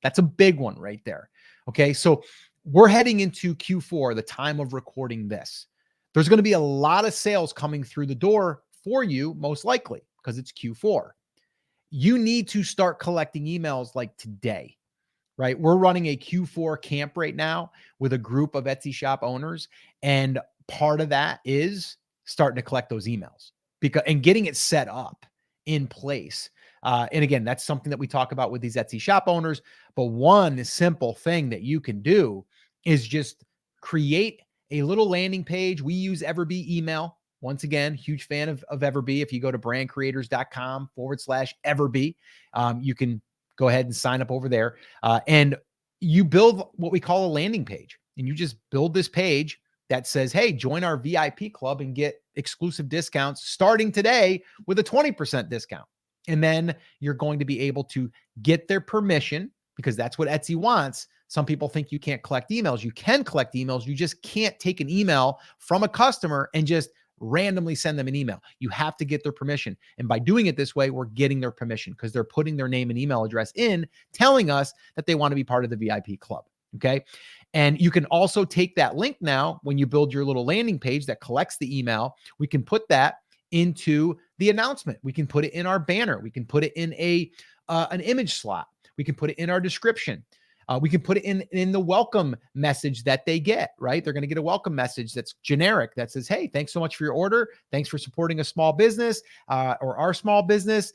S1: That's a big one right there. Okay. So we're heading into Q4, the time of recording this. there's going to be a lot of sales coming through the door for you, most likely, because it's Q4. You need to start collecting emails like today, right? We're running a Q4 camp right now with a group of Etsy shop owners. And part of that is starting to collect those emails and getting it set up in place. And again, that's something that we talk about with these Etsy shop owners. But one simple thing that you can do is just create a little landing page. We use Everbee email. Once again, huge fan of Everbee. If you go to brandcreators.com/Everbee, you can go ahead and sign up over there. And you build what we call a landing page. And you just build this page that says, hey, join our VIP club and get exclusive discounts starting today with a 20% discount. And then you're going to be able to get their permission, because that's what Etsy wants. Some people think you can't collect emails. You can collect emails. You just can't take an email from a customer and just randomly send them an email. You have to get their permission. And by doing it this way, we're getting their permission because they're putting their name and email address in, telling us that they want to be part of the VIP club. Okay. And you can also take that link now when you build your little landing page that collects the email. We can put that into the announcement. We can put it in our banner. We can put it in an image slot. We can put it in our description. We can put it in the welcome message that they get, right? They're going to get a welcome message that's generic that says, hey, thanks so much for your order. Thanks for supporting a small business or our small business.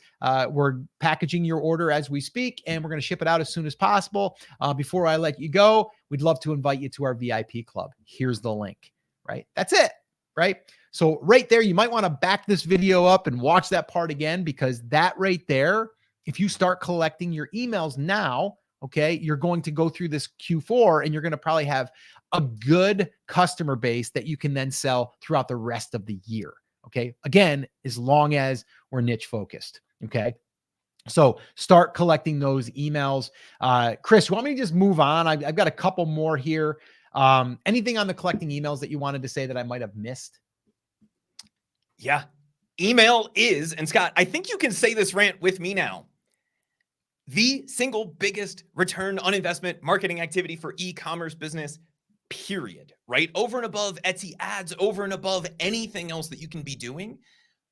S1: We're packaging your order as we speak, and we're going to ship it out as soon as possible. Before I let you go, we'd love to invite you to our VIP club. Here's the link, right? That's it, right? So right there, you might want to back this video up and watch that part again, because that right there, if you start collecting your emails now, okay, you're going to go through this Q4 and you're going to probably have a good customer base that you can then sell throughout the rest of the year. Okay. Again, as long as we're niche focused. Okay. So start collecting those emails. Chris, you want me to just move on? I've got a couple more here. Anything on the collecting emails that you wanted to say that I might have missed?
S2: Yeah. Email is, and Scott, I think you can say this rant with me now, the single biggest return on investment marketing activity for e-commerce business, period, right? Over and above Etsy ads, over and above anything else that you can be doing,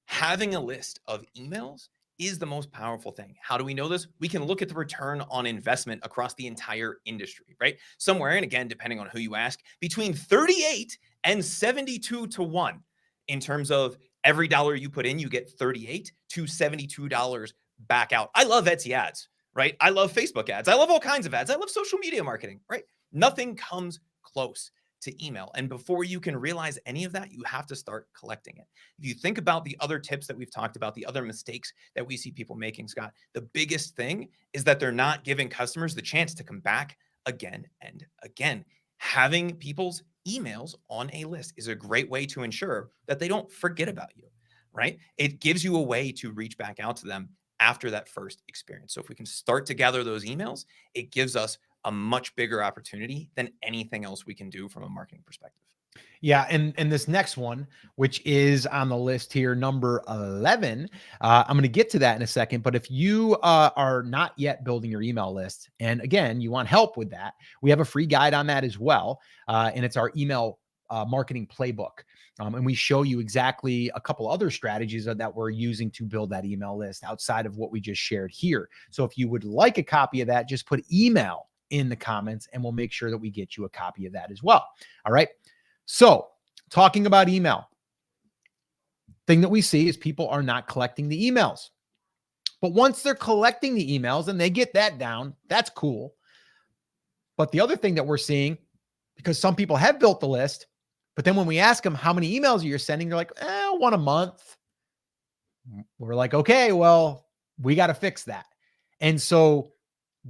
S2: having a list of emails is the most powerful thing. How do we know this? We can look at the return on investment across the entire industry, right? Somewhere, and again, depending on who you ask, between 38 and 72 to 1 in terms of every dollar you put in, you get $38 to $72 back out. I love Etsy ads, right? I love Facebook ads. I love all kinds of ads. I love social media marketing, right? Nothing comes close to email. And before you can realize any of that, you have to start collecting it. If you think about the other tips that we've talked about, the other mistakes that we see people making, Scott, the biggest thing is that they're not giving customers the chance to come back again and again. Having people's emails on a list is a great way to ensure that they don't forget about you, right? It gives you a way to reach back out to them after that first experience. So if we can start to gather those emails, it gives us a much bigger opportunity than anything else we can do from a marketing perspective.
S1: Yeah. And this next one, which is on the list here, number 11, I'm going to get to that in a second. But if you are not yet building your email list, and again, you want help with that, we have a free guide on that as well. And it's our email marketing playbook. And we show you exactly a couple other strategies that we're using to build that email list outside of what we just shared here. So if you would like a copy of that, just put email in the comments and we'll make sure that we get you a copy of that as well. All right. So talking about email, thing that we see is people are not collecting the emails. But once they're collecting the emails and they get that down, that's cool. But the other thing that we're seeing, because some people have built the list, but then when we ask them how many emails are you sending, they're like, one a month. We're like, okay, well, we got to fix that. And so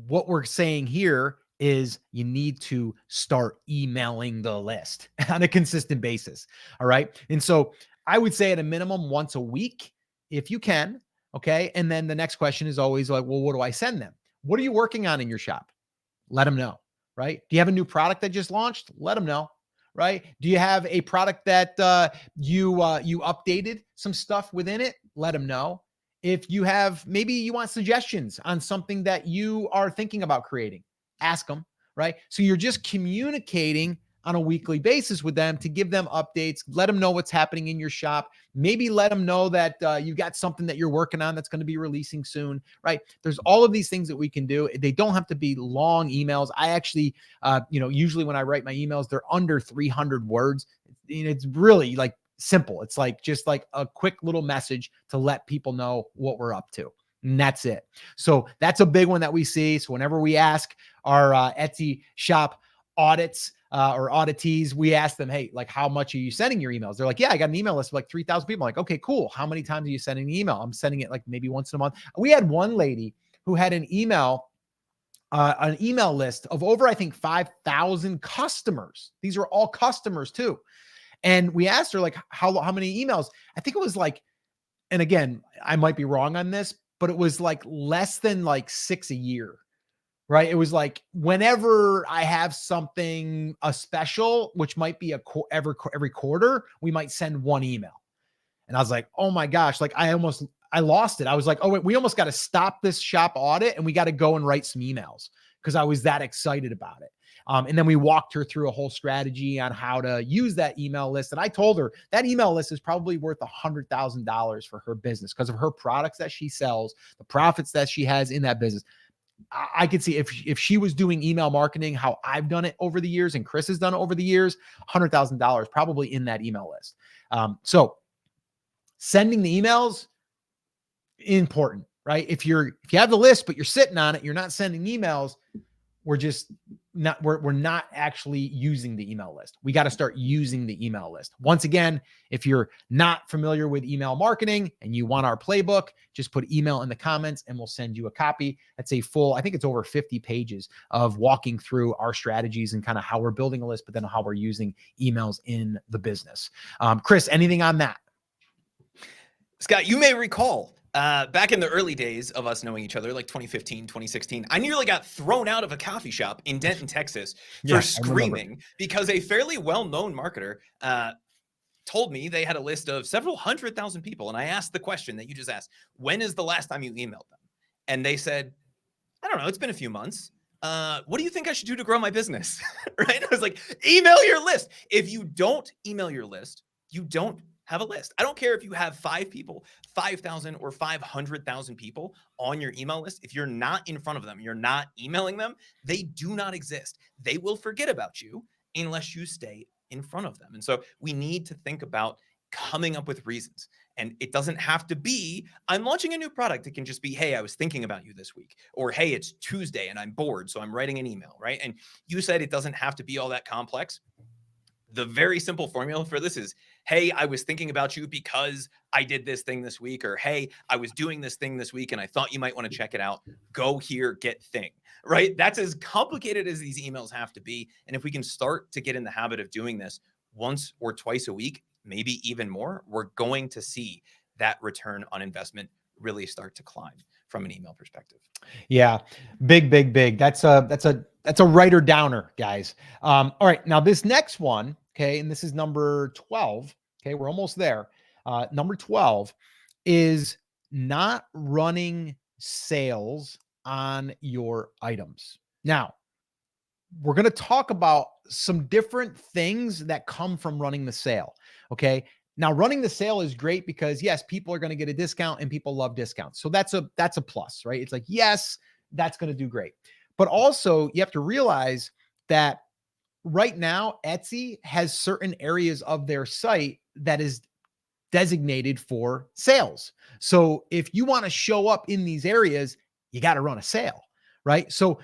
S1: what we're saying here is you need to start emailing the list on a consistent basis. All right. And so I would say at a minimum once a week, if you can. Okay. And then the next question is always like, well, what do I send them? What are you working on in your shop? Let them know. Right. Do you have a new product that just launched? Let them know. Right. Do you have a product that you updated some stuff within it? Let them know. If you have, maybe you want suggestions on something that you are thinking about creating, ask them, right? So you're just communicating on a weekly basis with them to give them updates, let them know what's happening in your shop, maybe let them know that you got something that you're working on that's going to be releasing soon, right? There's all of these things that we can do. They don't have to be long emails. I actually, usually when I write my emails, they're under 300 words. It's really like simple. It's like just like a quick little message to let people know what we're up to. And that's it. So that's a big one that we see. So whenever we ask our Etsy shop audits or auditees, we ask them, hey, like, how much are you sending your emails? They're like, yeah, I got an email list of like 3,000 people. I'm like, okay, cool. How many times are you sending the email? I'm sending it like maybe once in a month. We had one lady who had an email list of over, I think, 5,000 customers. These are all customers too. And we asked her like, how many emails? I think it was like, and again, I might be wrong on this, but it was like less than like 6 a year, right? It was like whenever I have something, a special, which might be every quarter, we might send one email. And I was like, oh my gosh, like I lost it. I was like, oh wait, we almost got to stop this shop audit and we got to go and write some emails because I was that excited about it. And then we walked her through a whole strategy on how to use that email list. And I told her that email list is probably worth $100,000 for her business because of her products that she sells, the profits that she has in that business. I could see if she was doing email marketing, how I've done it over the years and Chris has done it over the years, $100,000 probably in that email list. So sending the emails, important, right? If you have the list, but you're sitting on it, you're not sending emails, we're not actually using the email list. We got to start using the email list. Once again, if you're not familiar with email marketing and you want our playbook, just put email in the comments and we'll send you a copy. That's a full, I think it's over 50 pages of walking through our strategies and kind of how we're building a list, but then how we're using emails in the business. Chris, anything on that?
S2: Scott, you may recall back in the early days of us knowing each other, like 2015, 2016, I nearly got thrown out of a coffee shop in Denton, Texas for screaming because a fairly well-known marketer told me they had a list of several 100,000 people. And I asked the question that you just asked, when is the last time you emailed them? And they said, I don't know, it's been a few months. What do you think I should do to grow my business? Right? I was like, email your list. If you don't email your list, you don't have a list. I don't care if you have 5 people, 5,000 or 500,000 people on your email list. If you're not in front of them, you're not emailing them, they do not exist. They will forget about you unless you stay in front of them. And so we need to think about coming up with reasons. And it doesn't have to be, I'm launching a new product. It can just be, hey, I was thinking about you this week. Or, hey, it's Tuesday and I'm bored, so I'm writing an email, right? And you said it doesn't have to be all that complex. The very simple formula for this is, hey, I was thinking about you because I did this thing this week, or hey, I was doing this thing this week and I thought you might want to check it out. Go here, get thing, right? That's as complicated as these emails have to be. And if we can start to get in the habit of doing this once or twice a week, maybe even more, we're going to see that return on investment really start to climb from an email perspective.
S1: Yeah, big. That's a writer downer, guys. All right, now this next one, okay, and this is number 12. Okay, we're almost there. Number 12 is not running sales on your items. Now, we're going to talk about some different things that come from running the sale. Okay. Now, running the sale is great because yes, people are going to get a discount and people love discounts. So that's a plus, right? It's like, yes, that's going to do great. But also you have to realize that right now, Etsy has certain areas of their site that is designated for sales. So if you want to show up in these areas, you got to run a sale, right? So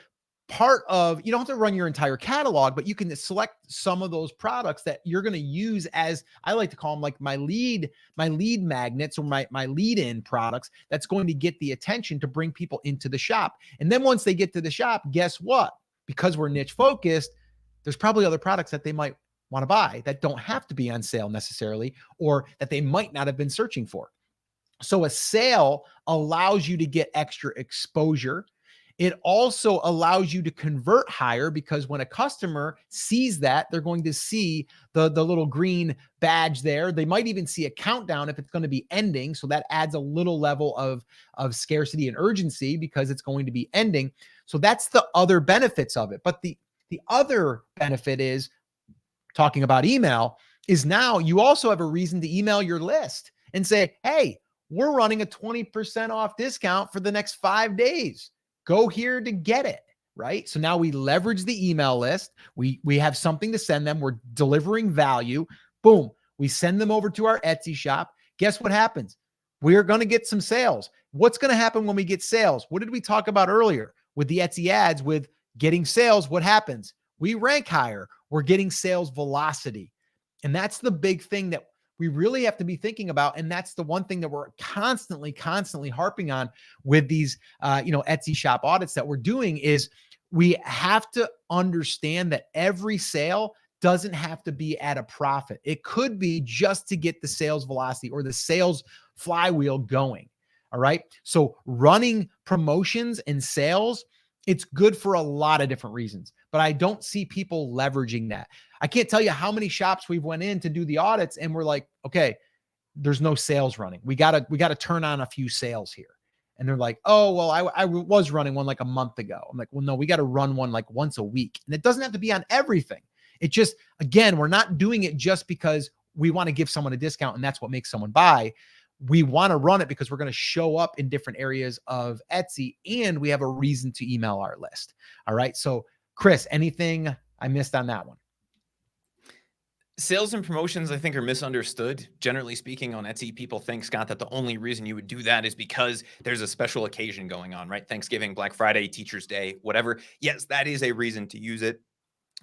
S1: part of, you don't have to run your entire catalog, but you can select some of those products that you're going to use as, I like to call them like my lead magnets or my lead in products that's going to get the attention to bring people into the shop. And then once they get to the shop, guess what? Because we're niche focused, there's probably other products that they might want to buy that don't have to be on sale necessarily, or that they might not have been searching for. So a sale allows you to get extra exposure. It also allows you to convert higher because when a customer sees that, they're going to see the little green badge there. They might even see a countdown if it's going to be ending. So that adds a little level of scarcity and urgency because it's going to be ending. So that's the other benefits of it. But the other benefit is talking about email, is now you also have a reason to email your list and say, hey, we're running a 20% off discount for the next 5 days. Go here to get it, right? So now we leverage the email list. We have something to send them. We're delivering value. Boom. We send them over to our Etsy shop. Guess what happens? We're going to get some sales. What's going to happen when we get sales? What did we talk about earlier with the Etsy ads? With getting sales, what happens? We rank higher. We're getting sales velocity. And that's the big thing that we really have to be thinking about. And that's the one thing that we're constantly harping on with these, Etsy shop audits that we're doing, is we have to understand that every sale doesn't have to be at a profit. It could be just to get the sales velocity or the sales flywheel going. All right. So running promotions and sales, it's good for a lot of different reasons, but I don't see people leveraging that. I can't tell you how many shops we've went in to do the audits and we're like, okay, there's no sales running. We gotta turn on a few sales here. And they're like, oh, well, I was running one like a month ago. I'm like, well, no, we got to run one like once a week. And it doesn't have to be on everything. It just, again, we're not doing it just because we want to give someone a discount and that's what makes someone buy. We want to run it because we're going to show up in different areas of Etsy and we have a reason to email our list. All right. So Chris, anything I missed on that one?
S2: Sales and promotions, I think, are misunderstood. Generally speaking, on Etsy, people think, Scott, that the only reason you would do that is because there's a special occasion going on, right? Thanksgiving, Black Friday, Teacher's Day, whatever. Yes, that is a reason to use it.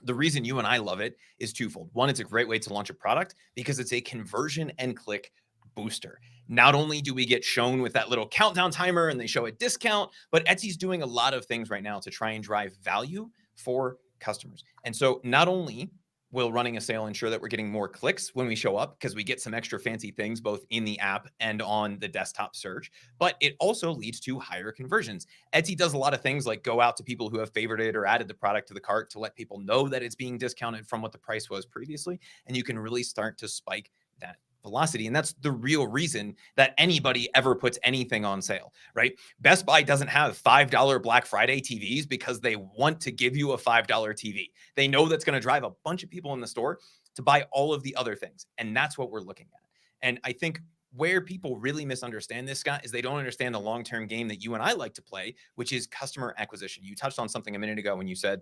S2: The reason you and I love it is twofold. One, it's a great way to launch a product because it's a conversion and click booster. Not only do we get shown with that little countdown timer and they show a discount, but Etsy's doing a lot of things right now to try and drive value for customers. And so not only will running a sale ensure that we're getting more clicks when we show up because we get some extra fancy things both in the app and on the desktop search, but it also leads to higher conversions. Etsy does a lot of things like go out to people who have favorited or added the product to the cart to let people know that it's being discounted from what the price was previously. And you can really start to spike that velocity. And that's the real reason that anybody ever puts anything on sale, right? Best Buy doesn't have $5 Black Friday TVs because they want to give you a $5 TV. They know that's going to drive a bunch of people in the store to buy all of the other things. And that's what we're looking at. And I think where people really misunderstand this, Scott, is they don't understand the long-term game that you and I like to play, which is customer acquisition. You touched on something a minute ago when you said,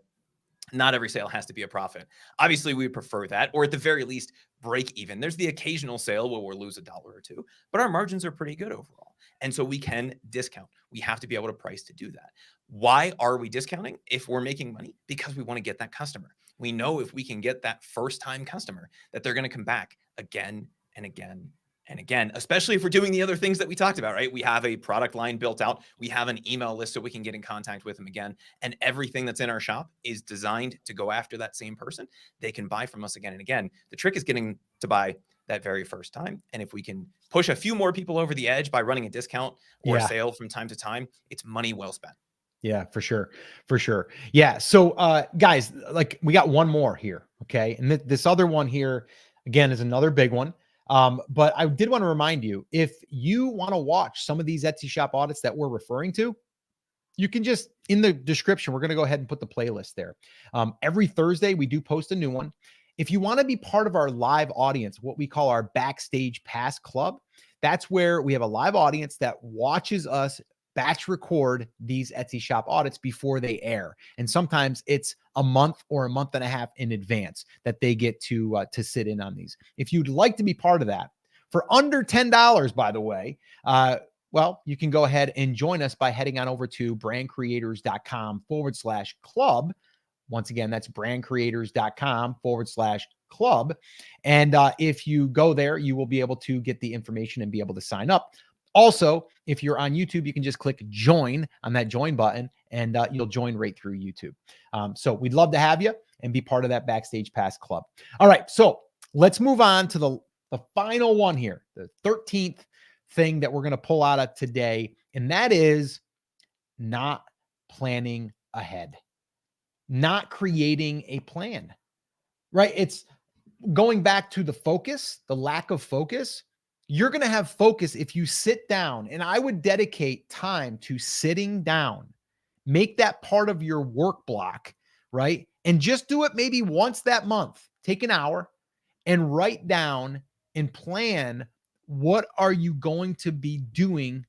S2: not every sale has to be a profit. Obviously, we prefer that, or at the very least, break even. There's the occasional sale where we'll lose $1 or $2, but our margins are pretty good overall. And so we can discount. We have to be able to price to do that. Why are we discounting if we're making money? Because we want to get that customer. We know if we can get that first-time customer that they're going to come back again and again and again, especially if we're doing the other things that we talked about, right? We have a product line built out. We have an email list so we can get in contact with them again. And everything that's in our shop is designed to go after that same person. They can buy from us again and again. The trick is getting to buy that very first time. And if we can push a few more people over the edge by running a discount or sale from time to time, it's money well spent.
S1: Yeah, for sure. For sure. Yeah. So, guys, like we got one more here. Okay. And this other one here, again, is another big one. But I did want to remind you, if you want to watch some of these Etsy shop audits that we're referring to, you can just, in the description, we're going to go ahead and put the playlist there. Every Thursday, we do post a new one. If you want to be part of our live audience, what we call our Backstage Pass Club, that's where we have a live audience that watches us batch record these Etsy shop audits before they air. And sometimes it's a month or a month and a half in advance that they get to sit in on these. If you'd like to be part of that for under $10, by the way, well, you can go ahead and join us by heading on over to brandcreators.com/club. Once again, that's brandcreators.com/club. And if you go there, you will be able to get the information and be able to sign up. Also, if you're on YouTube, you can just click join on that join button and you'll join right through YouTube. So we'd love to have you and be part of that Backstage Pass Club. All right. So let's move on to the final one here, the 13th thing that we're going to pull out of today. And that is not planning ahead, not creating a plan, right? It's going back to the focus, the lack of focus. You're going to have focus if you sit down, and I would dedicate time to sitting down, make that part of your work block, right? And just do it maybe once that month. take an hour and write down and plan what are you going to be doing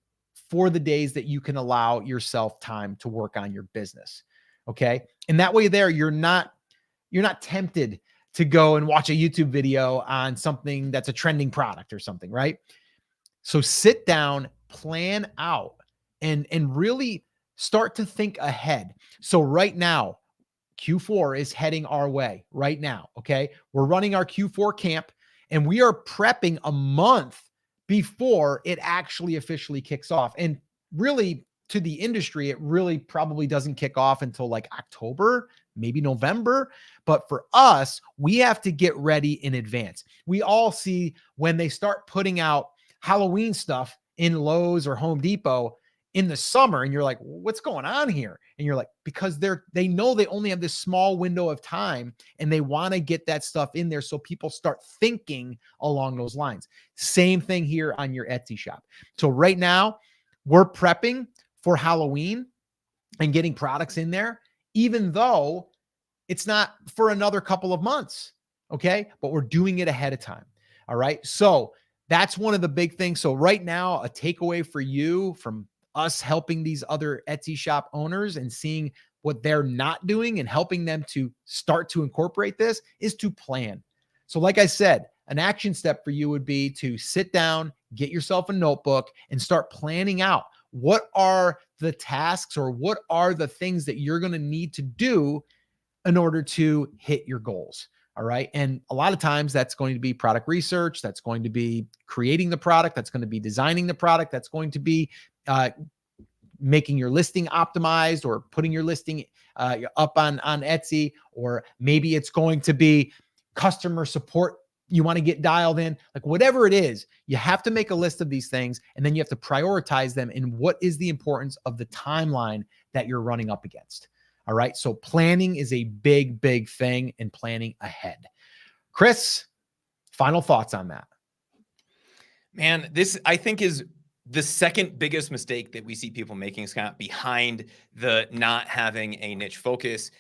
S1: for the days that you can allow yourself time to work on your business. Okay. And that way there, you're not tempted to go and watch a YouTube video on something that's a trending product or something, right? So sit down, plan out, and really start to think ahead. So right now, Q4 is heading our way right now. Okay. We're running our Q4 camp and we are prepping a month before it actually officially kicks off. And really, to the industry, it really probably doesn't kick off until like October, maybe November. But for us, we have to get ready in advance. We all see when they start putting out Halloween stuff in Lowe's or Home Depot in the summer, and you're like, what's going on here? And you're like, because they know they only have this small window of time and they want to get that stuff in there so people start thinking along those lines. Same thing here on your Etsy shop. So right now we're prepping for Halloween and getting products in there, even though it's not for another couple of months. Okay. But we're doing it ahead of time. All right. So that's one of the big things. So right now, a takeaway for you from us helping these other Etsy shop owners and seeing what they're not doing and helping them to start to incorporate this is to plan. So like I said, an action step for you would be to sit down, get yourself a notebook and start planning out what are the tasks or what are the things that you're going to need to do in order to hit your goals. All right. And a lot of times that's going to be product research. That's going to be creating the product. That's going to be designing the product. That's going to be making your listing optimized or putting your listing up on Etsy, or maybe it's going to be customer support. You want to get dialed in, like whatever it is, you have to make a list of these things and then you have to prioritize them in what is the importance of the timeline that you're running up against. All right. So planning is a big, big thing and planning ahead. Chris, final thoughts on that?
S2: Man, this I think is the second biggest mistake that we see people making, Scott, behind the not having a niche focus.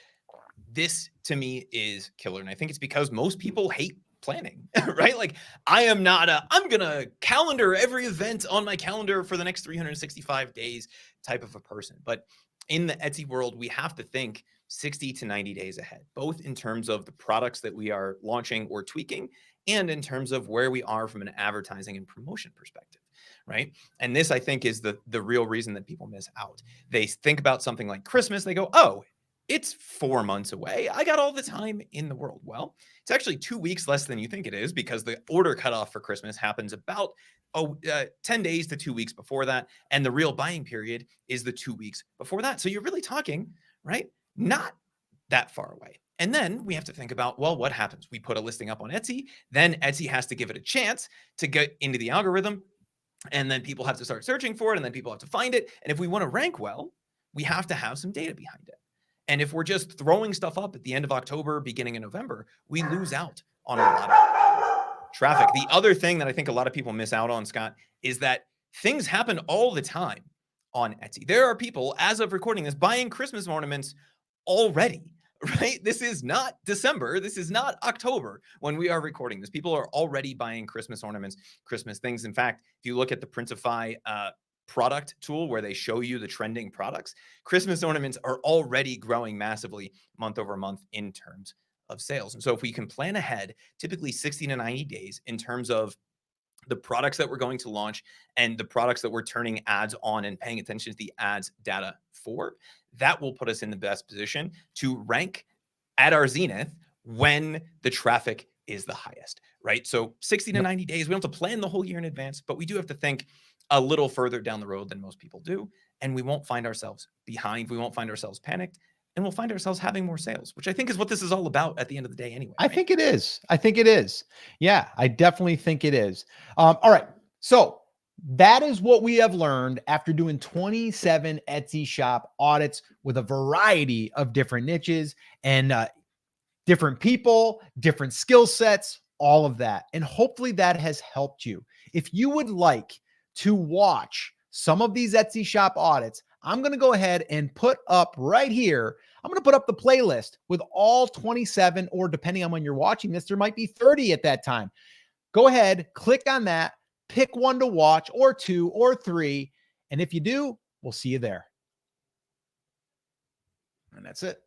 S2: This to me is killer. And I think it's because most people hate planning, right? Like I'm going to calendar every event on my calendar for the next 365 days type of a person. But in the Etsy world, we have to think 60 to 90 days ahead, both in terms of the products that we are launching or tweaking and in terms of where we are from an advertising and promotion perspective, right? And this, I think, is the real reason that people miss out. They think about something like Christmas. They go, oh, it's 4 months away. I got all the time in the world. Well, it's actually 2 weeks less than you think it is because the order cutoff for Christmas happens about 10 days to 2 weeks before that. And the real buying period is the 2 weeks before that. So you're really talking, right? Not that far away. And then we have to think about, well, what happens? We put a listing up on Etsy, then Etsy has to give it a chance to get into the algorithm. And then people have to start searching for it. And then people have to find it. And if we want to rank well, we have to have some data behind it. And if we're just throwing stuff up at the end of October, beginning of November, we lose out on a lot of traffic. The other thing that I think a lot of people miss out on, Scott, is that things happen all the time on Etsy. There are people, as of recording this, buying Christmas ornaments already, right? This is not December. This is not October when we are recording this. People are already buying Christmas ornaments, Christmas things. In fact, if you look at the Printify product tool where they show you the trending products, Christmas ornaments are already growing massively month over month in terms of sales. And so if we can plan ahead, typically 60 to 90 days in terms of the products that we're going to launch and the products that we're turning ads on and paying attention to the ads data for, that will put us in the best position to rank at our zenith when the traffic is the highest, right? So 60 to 90 days, we don't have to plan the whole year in advance, but we do have to think a little further down the road than most people do. And we won't find ourselves behind. We won't find ourselves panicked. And we'll find ourselves having more sales, which I think is what this is all about at the end of the day anyway.
S1: I think it is. I think it is. Yeah, I definitely think it is. All right. So that is what we have learned after doing 27 Etsy shop audits with a variety of different niches and different people, different skill sets, all of that. And hopefully that has helped you. If you would like to watch some of these Etsy shop audits I'm going to go ahead and put up right here. I'm going to put up the playlist with all 27, or depending on when you're watching this, there might be 30 at that time. Go ahead, click on that, pick one to watch, or two, or three. And if you do, we'll see you there. And that's it.